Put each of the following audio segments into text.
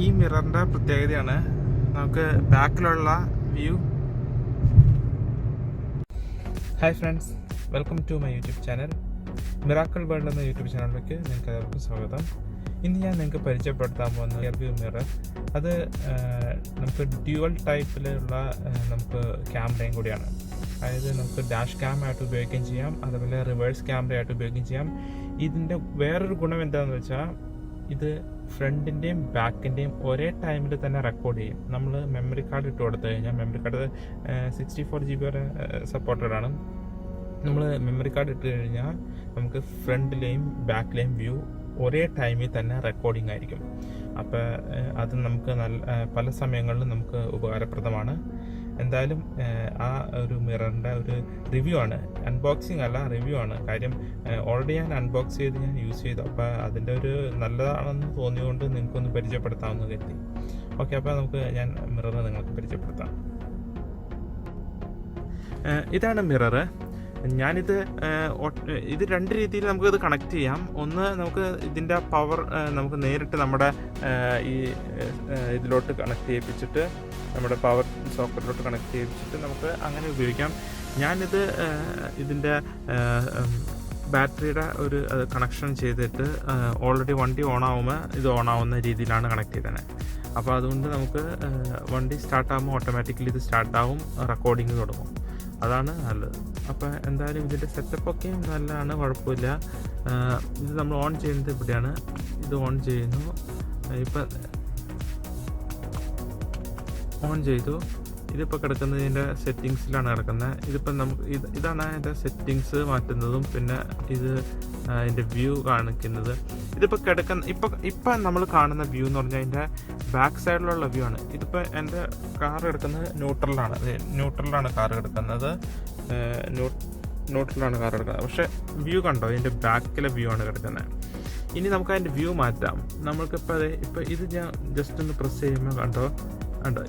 ഈ മിററിൻ്റെ പ്രത്യേകതയാണ് നമുക്ക് ബാക്കിലുള്ള view. Hi friends, welcome to my YouTube channel. Miracle world എന്ന യൂട്യൂബ് ചാനലിലേക്ക് നിങ്ങൾക്ക് എല്ലാവർക്കും സ്വാഗതം. ഇന്ന് ഞാൻ നിങ്ങൾക്ക് പരിചയപ്പെടുത്താൻ പോകുന്ന റിയർ വ്യൂ മിറർ, അത് നമുക്ക് ഡ്യുവൽ ടൈപ്പിലുള്ള നമുക്ക് ക്യാമറയും കൂടിയാണ്. അതായത് നമുക്ക് ഡാഷ് ക്യാമറയായിട്ട് ഉപയോഗിക്കുകയും ചെയ്യാം, അതുപോലെ റിവേഴ്സ് ക്യാമറയായിട്ട് ഉപയോഗിക്കുകയും ചെയ്യാം. ഇതിൻ്റെ വേറൊരു ഗുണം എന്താണെന്ന് വെച്ചാൽ, ഇത് ഫ്രണ്ടിൻ്റെയും ബാക്കിൻ്റെയും ഒരേ ടൈമിൽ തന്നെ റെക്കോർഡ് ചെയ്യും. നമ്മൾ മെമ്മറി കാർഡ് ഇട്ട് കൊടുത്തു കഴിഞ്ഞാൽ, മെമ്മറി കാർഡ് 64 GB വരെ സപ്പോർട്ടഡ് ആണ്. നമ്മൾ മെമ്മറി കാർഡ് ഇട്ട് കഴിഞ്ഞാൽ നമുക്ക് ഫ്രണ്ടിലെയും ബാക്കിലെയും വ്യൂ ഒരേ ടൈമിൽ തന്നെ റെക്കോർഡിംഗ് ആയിരിക്കും. അപ്പോൾ അത് നമുക്ക് പല സമയങ്ങളിലും നമുക്ക് ഉപകാരപ്രദമാണ്. എന്തായാലും ആ ഒരു മിററിൻ്റെ ഒരു റിവ്യൂ ആണ്, അൺബോക്സിങ് അല്ല, റിവ്യൂ ആണ്. കാര്യം ഓൾറെഡി ഞാൻ അൺബോക്സ് ചെയ്ത് ഞാൻ യൂസ് ചെയ്തു. അപ്പോൾ അതിൻ്റെ ഒരു നല്ലതാണെന്ന് തോന്നിയതുകൊണ്ട് നിങ്ങൾക്കൊന്ന് പരിചയപ്പെടുത്താമെന്ന് കരുതി. ഓക്കെ, അപ്പോൾ ഞാൻ മിറർ നിങ്ങൾക്ക് പരിചയപ്പെടുത്താം. ഇതാണ് മിറർ. ഇത് രണ്ട് രീതിയിൽ നമുക്കിത് കണക്ട് ചെയ്യാം. ഒന്ന്, നമുക്ക് ഇതിൻ്റെ പവർ നമുക്ക് നേരിട്ട് നമ്മുടെ ഈ ഇതിലോട്ട് കണക്ട് ചെയ്യിപ്പിച്ചിട്ട്, നമ്മുടെ പവർ സോക്കറ്റിലോട്ട് കണക്ട് ചെയ്യിപ്പിച്ചിട്ട് നമുക്ക് അങ്ങനെ ഉപയോഗിക്കാം. ഞാനിത് ഇതിൻ്റെ ബാറ്ററിയുടെ ഒരു കണക്ഷൻ ചെയ്തിട്ട് ഓൾറെഡി വണ്ടി ഓണാവുമ്പോൾ ഇത് ഓണാവുന്ന രീതിയിലാണ് കണക്ട് ചെയ്തത്. അപ്പോൾ അതുകൊണ്ട് നമുക്ക് വണ്ടി സ്റ്റാർട്ടാകുമ്പോൾ ഓട്ടോമാറ്റിക്കലി ഇത് സ്റ്റാർട്ടാവും, റെക്കോർഡിങ് തുടങ്ങും. അതാണ് നല്ലത്. അപ്പോൾ എന്തായാലും ഇതിൻ്റെ സെറ്റപ്പൊക്കെയും നല്ലതാണ്, കുഴപ്പമില്ല. ഇത് നമ്മൾ ഓൺ ചെയ്യുന്നത് ഇവിടെയാണ്. ഇത് ഓൺ ചെയ്യുന്നു. ഇപ്പം ഓൺ ചെയ്തു. ഇതിപ്പോൾ കിടക്കുന്നത് ഇതിൻ്റെ സെറ്റിങ്സിലാണ് കിടക്കുന്നത്. ഇതിപ്പം നമുക്ക് ഇതാണ് അതിൻ്റെ സെറ്റിങ്സ് മാറ്റുന്നതും, പിന്നെ ഇത് അതിൻ്റെ വ്യൂ കാണിക്കുന്നത്. ഇതിപ്പോൾ ഇപ്പം നമ്മൾ കാണുന്ന വ്യൂ എന്ന് പറഞ്ഞാൽ അതിൻ്റെ ബാക്ക് സൈഡിലുള്ള വ്യൂ ആണ്. ഇതിപ്പോൾ എൻ്റെ കാർ കിടക്കുന്നത് ന്യൂട്രലാണ് കാർ കിടക്കുന്നത്. പക്ഷേ വ്യൂ കണ്ടോ, ഇതിൻ്റെ ബാക്കിലെ വ്യൂ ആണ് കിടക്കുന്നത്. ഇനി നമുക്ക് അതിൻ്റെ വ്യൂ മാറ്റാം. നമ്മൾക്കിപ്പോൾ ഇത് ഞാൻ ജസ്റ്റ് ഒന്ന് പ്രസ് ചെയ്യുമ്പോൾ കണ്ടോ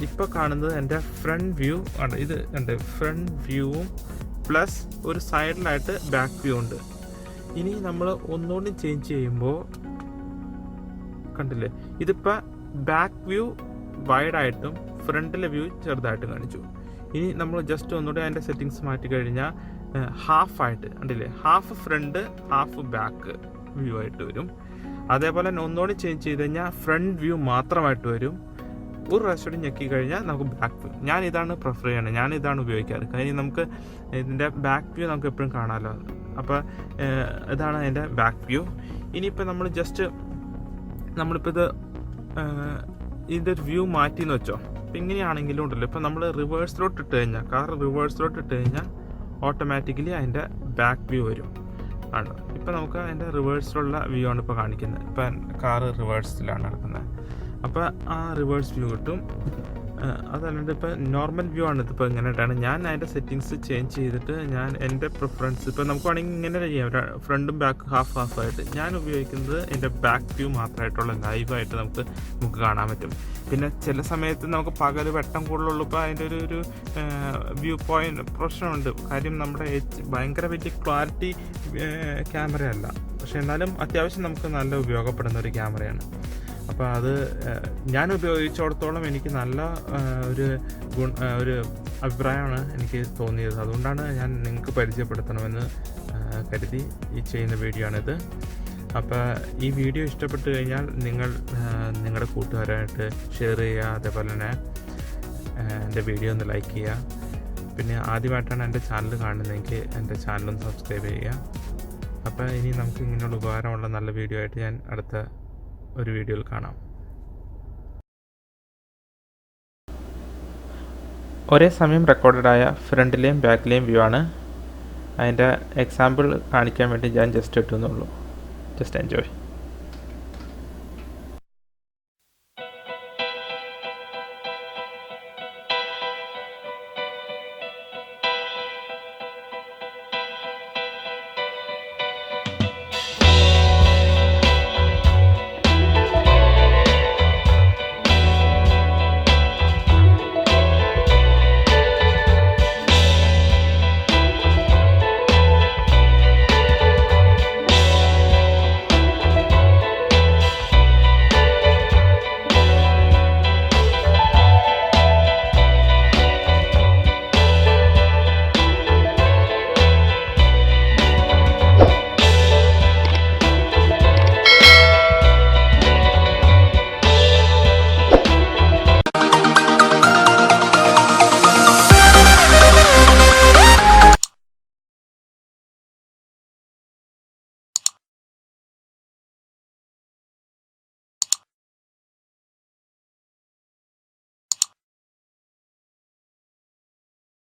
ഇപ്പോൾ കാണുന്നത് എൻ്റെ ഫ്രണ്ട് വ്യൂ ആണ്. ഇത് എൻ്റെ ഫ്രണ്ട് വ്യൂവും പ്ലസ് ഒരു സൈഡിലായിട്ട് ബാക്ക് വ്യൂ ഉണ്ട്. ഇനി നമ്മൾ ഒന്നുകൂടി ചേഞ്ച് ചെയ്യുമ്പോൾ കണ്ടില്ലേ, ഇതിപ്പോൾ ബാക്ക് വ്യൂ വൈഡായിട്ടും ഫ്രണ്ടിലെ വ്യൂ ചെറുതായിട്ടും കാണിച്ചു. ഇനി നമ്മൾ ജസ്റ്റ് ഒന്നുകൂടി അതിൻ്റെ സെറ്റിങ്സ് മാറ്റി കഴിഞ്ഞാൽ ഹാഫായിട്ട് കണ്ടില്ലേ, half front half back view ആയിട്ട് വരും. അതേപോലെ തന്നെ ഒന്നുകൂടി ചേഞ്ച് ചെയ്ത് കഴിഞ്ഞാൽ ഫ്രണ്ട് വ്യൂ മാത്രമായിട്ട് വരും. ഒരു പ്രാവശ്യം ഞെക്കി കഴിഞ്ഞാൽ നമുക്ക് ബാക്ക് വ്യൂ. ഞാനിതാണ് പ്രിഫർ ചെയ്യണത്, ഞാനിതാണ് ഉപയോഗിക്കാറ്. കാര്യം നമുക്ക് ഇതിൻ്റെ ബാക്ക് വ്യൂ നമുക്ക് എപ്പോഴും കാണാമല്ലോ. അപ്പോൾ ഇതാണ് അതിൻ്റെ ബാക്ക് വ്യൂ. ഇനിയിപ്പോൾ നമ്മൾ നമ്മളിപ്പോൾ ഇതിൻ്റെ ഒരു വ്യൂ മാറ്റിയെന്ന് വെച്ചോ. ഇപ്പം ഇങ്ങനെയാണെങ്കിലും ഉണ്ടല്ലോ, ഇപ്പം നമ്മൾ റിവേഴ്സിലോട്ട് ഇട്ട് കഴിഞ്ഞാൽ ഓട്ടോമാറ്റിക്കലി അതിൻ്റെ ബാക്ക് വ്യൂ വരും. ആണ് ഇപ്പം നമുക്ക് അതിൻ്റെ റിവേഴ്സിലുള്ള വ്യൂ ആണ് ഇപ്പോൾ കാണിക്കുന്നത്. ഇപ്പം കാറ് റിവേഴ്സിലാണ് നടക്കുന്നത്. അപ്പോൾ ആ റിവേഴ്സ് വ്യൂ കിട്ടും. അതല്ലാണ്ട് ഇപ്പോൾ നോർമൽ വ്യൂ ആണ്. ഇതിപ്പോൾ ഇങ്ങനെയായിട്ടാണ് ഞാൻ അതിൻ്റെ സെറ്റിങ്സ് ചേഞ്ച് ചെയ്തിട്ട് ഞാൻ എൻ്റെ പ്രിഫറൻസ് ഇപ്പോൾ നമുക്ക് വേണമെങ്കിൽ ഇങ്ങനെ ചെയ്യാം, ഫ്രണ്ടും ബാക്ക് ഹാഫ് ആയിട്ട്. ഞാൻ ഉപയോഗിക്കുന്നത് എൻ്റെ ബാക്ക് വ്യൂ മാത്രമായിട്ടുള്ള ലൈവായിട്ട് നമുക്ക് കാണാൻ പറ്റും. പിന്നെ ചില സമയത്ത് നമുക്ക് പകൽ വെട്ടം കൂടുതലുള്ളൂ. ഇപ്പോൾ അതിൻ്റെ ഒരു വ്യൂ പോയിൻ്റ് പ്രശ്നമുണ്ട്. കാര്യം നമ്മുടെ ഭയങ്കര വലിയ ക്ലാരിറ്റി ക്യാമറയല്ല, പക്ഷെ എന്നാലും അത്യാവശ്യം നമുക്ക് നല്ല ഉപയോഗപ്പെടുന്ന ഒരു ക്യാമറയാണ്. അപ്പോൾ അത് ഞാൻ ഉപയോഗിച്ചിടത്തോളം എനിക്ക് നല്ല ഒരു അഭിപ്രായമാണ് എനിക്ക് തോന്നിയത്. അതുകൊണ്ടാണ് ഞാൻ നിങ്ങൾക്ക് പരിചയപ്പെടുത്തണമെന്ന് കരുതി ഈ ചെയ്യുന്ന വീഡിയോ ആണിത്. അപ്പോൾ ഈ വീഡിയോ ഇഷ്ടപ്പെട്ട് കഴിഞ്ഞാൽ നിങ്ങൾ നിങ്ങളുടെ കൂട്ടുകാരായിട്ട് ഷെയർ ചെയ്യുക. അതേപോലെ തന്നെ എൻ്റെ വീഡിയോ ഒന്ന് ലൈക്ക് ചെയ്യുക. പിന്നെ ആദ്യമായിട്ടാണ് എൻ്റെ ചാനൽ കാണുന്നതെങ്കിൽ എൻ്റെ ചാനലൊന്ന് സബ്സ്ക്രൈബ് ചെയ്യുക. അപ്പോൾ ഇനി നമുക്ക് ഇങ്ങനെയുള്ള ഉപകാരമുള്ള നല്ല വീഡിയോ ആയിട്ട് ഞാൻ അടുത്ത ഒരു വീഡിയോയിൽ കാണാം. ഒരേ സമയം റെക്കോർഡഡായ ഫ്രണ്ടിലെയും ബാക്കിലെയും വ്യൂ ആണ്. അതിൻ്റെ എക്സാമ്പിൾ കാണിക്കാൻ വേണ്ടി ഞാൻ ജസ്റ്റ് ഇട്ടുന്നുള്ളൂ. Just enjoy.